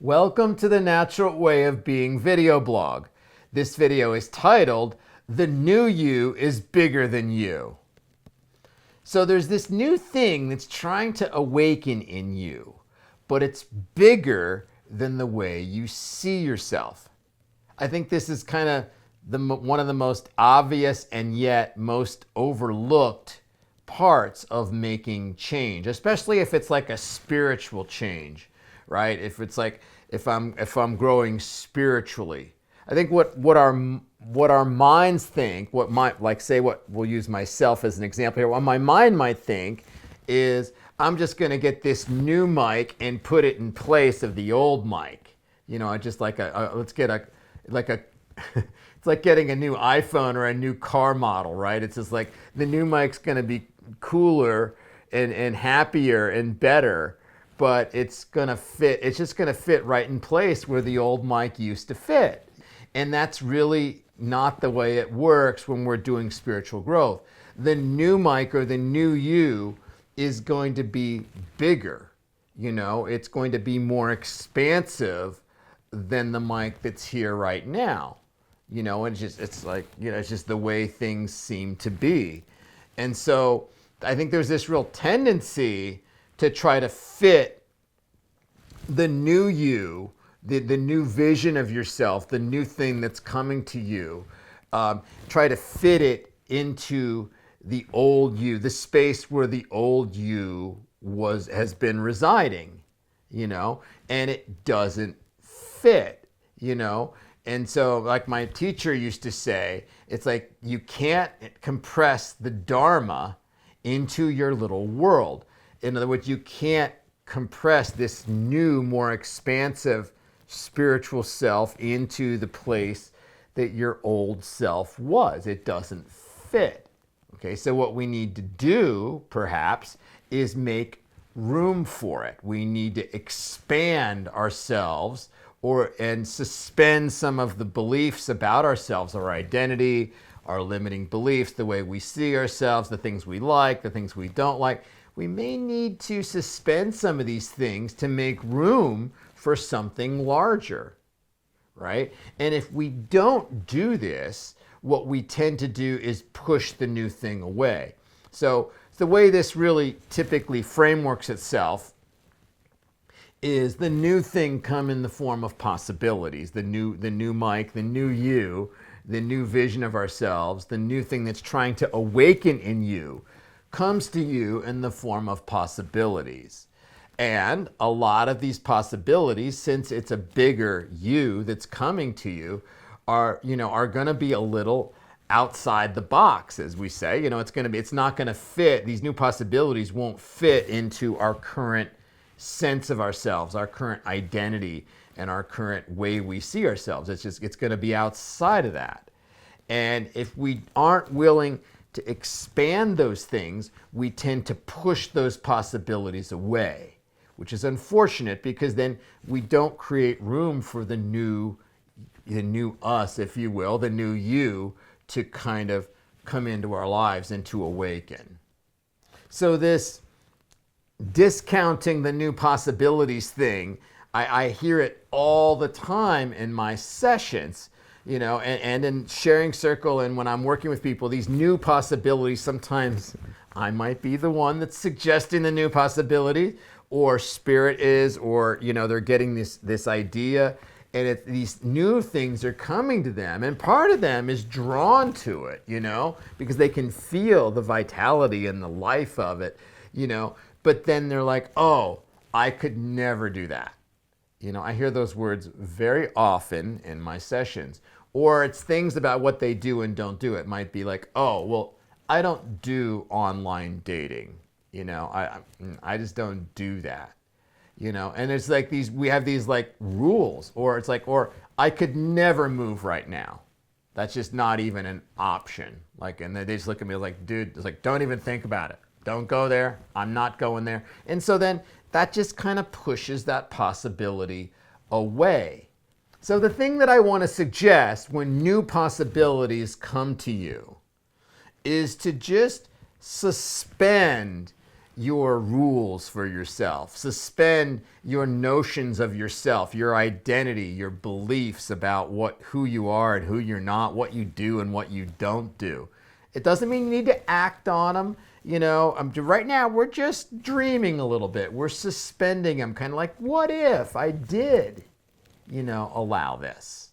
Welcome to the Natural Way of Being video blog. This video is titled, The New You is Bigger Than You. So there's this new thing that's trying to awaken in you, but it's bigger than the way you see yourself. I think this is kind of one of the most obvious and yet most overlooked parts of making change, especially if it's like a spiritual change, right? If it's like if I'm growing spiritually. I think what our minds think, what we'll use myself as an example here. What my mind might think is I'm just going to get this new mic and put it in place of the old mic. You know, it's like it's like getting a new iPhone or a new car model, right? It's just like the new mic's going to be cooler and happier and better, but it's going to fit. It's just going to fit right in place where the old mic used to fit. And that's really not the way it works when we're doing spiritual growth. The new mic or the new you is going to be bigger. You know, it's going to be more expansive than the mic that's here right now. You know, and it's just the way things seem to be. And so I think there's this real tendency to try to fit the new you, the new vision of yourself, the new thing that's coming to you, try to fit it into the old you, the space where the old you has been residing, you know, and it doesn't fit, you know. And so, like my teacher used to say, it's like you can't compress the Dharma into your little world. In other words, you can't compress this new, more expansive spiritual self into the place that your old self was. It doesn't fit. Okay, so what we need to do, perhaps, is make room for it. We need to expand ourselves and suspend some of the beliefs about ourselves, our identity, our limiting beliefs, the way we see ourselves, the things we like, the things we don't like. We may need to suspend some of these things to make room for something larger, right? And if we don't do this, what we tend to do is push the new thing away. So the way this really typically frameworks itself is the new thing come in the form of possibilities, the new mic, the new you, the new vision of ourselves, the new thing that's trying to awaken in you comes to you in the form of possibilities. And a lot of these possibilities, since it's a bigger you that's coming to you, are going to be a little outside the box, as we say. You know, it's not going to fit. These new possibilities won't fit into our current sense of ourselves, our current identity, and our current way we see ourselves. It's going to be outside of that. And if we aren't willing to expand those things, we tend to push those possibilities away, which is unfortunate because then we don't create room for the new us, if you will, the new you to kind of come into our lives and to awaken. So this discounting the new possibilities thing, I hear it all the time in my sessions, you know, and in sharing circle, and when I'm working with people, these new possibilities, sometimes I might be the one that's suggesting the new possibility, or spirit is, or, you know, they're getting this idea, and these new things are coming to them, and part of them is drawn to it, you know, because they can feel the vitality and the life of it, you know, but then they're like, oh, I could never do that. You know, I hear those words very often in my sessions. Or it's things about what they do and don't do. It might be like, oh, well, I don't do online dating. You know, I just don't do that. You know, and it's like we have these like rules, or it's like, or I could never move right now. That's just not even an option. Like, and they just look at me like, dude, it's like, don't even think about it. Don't go there. I'm not going there. And so then that just kind of pushes that possibility away. So the thing that I want to suggest when new possibilities come to you is to just suspend your rules for yourself. Suspend your notions of yourself, your identity, your beliefs about who you are and who you're not, what you do and what you don't do. It doesn't mean you need to act on them. Right now we're just dreaming a little bit. We're suspending them, kind of like, what if I did, allow this?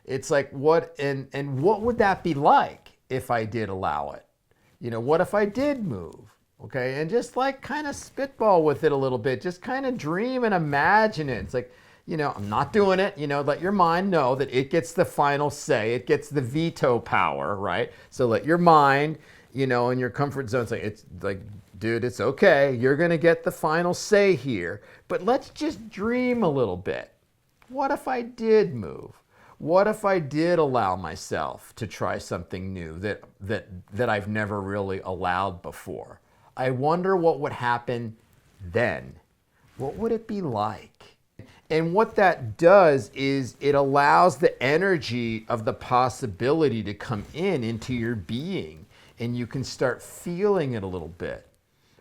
It's like, and what would that be like if I did allow it? What if I did move? Okay, and just like kind of spitball with it a little bit, just kind of dream and imagine it. It's like, I'm not doing it. Let your mind know that it gets the final say. It gets the veto power, right? So let your mind, in your comfort zone, it's like, dude, it's okay. You're going to get the final say here. But let's just dream a little bit. What if I did move? What if I did allow myself to try something new that I've never really allowed before? I wonder what would happen then. What would it be like? And what that does is it allows the energy of the possibility to come into your being, and you can start feeling it a little bit.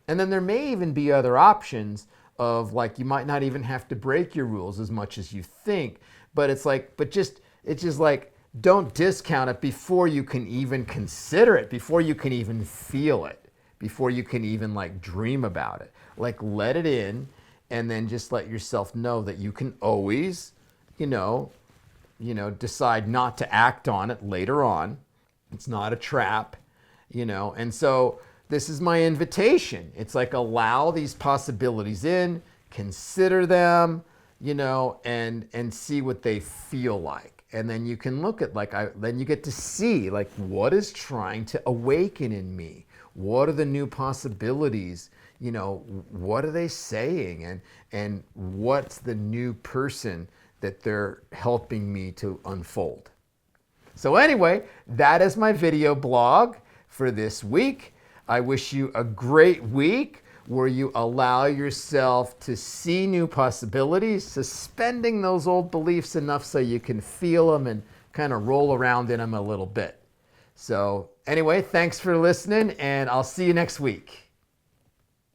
And then there may even be other options of, like, you might not even have to break your rules as much as you think, but it's just like, don't discount it before you can even consider it, before you can even feel it, before you can even like dream about it. Like, let it in, and then just let yourself know that you can always, decide not to act on it later on. It's not a trap, and so this is my invitation. It's like, allow these possibilities in, consider them, and see what they feel like. And then you can look at, then you get to see, like, what is trying to awaken in me? What are the new possibilities? What are they saying? And what's the new person that they're helping me to unfold? So anyway, that is my video blog for this week. I wish you a great week where you allow yourself to see new possibilities, suspending those old beliefs enough so you can feel them and kind of roll around in them a little bit. So anyway, thanks for listening, and I'll see you next week.